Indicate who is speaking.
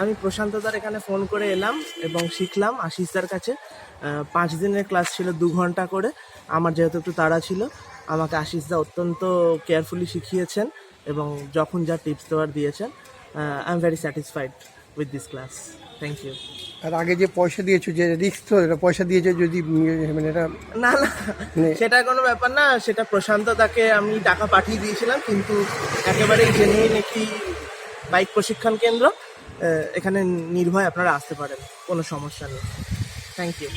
Speaker 1: আমি প্রশান্তদার এখানে ফোন করে এলাম এবং শিখলাম আশিসদার কাছে। 5 দিনের ক্লাস ছিল, 2 ঘন্টা করে। আমার যেহেতু একটু তাড়া ছিল, আমাকে আশিসদা অত্যন্ত কেয়ারফুলি শিখিয়েছেন এবং যখন যা টিপস দেওয়ার দিয়েছেন। I am very satisfied with this class. Thank you.
Speaker 2: আর আগে যে পয়সা দিয়েছো, যে রিস্ক তো, এটা পয়সা দিয়েছো যদি মানে এটা
Speaker 1: না না,
Speaker 2: মানে-
Speaker 1: সেটা কোনো ব্যাপার না। সেটা প্রশান্তদাকে আমি টাকা পাঠিয়ে দিয়েছিলাম, কিন্তু একেবারেই জেনুইন একটি বাইক প্রশিক্ষণ কেন্দ্র। এখানে নির্ভয় আপনারা আসতে পারেন, কোনো সমস্যা নেই। Thank you.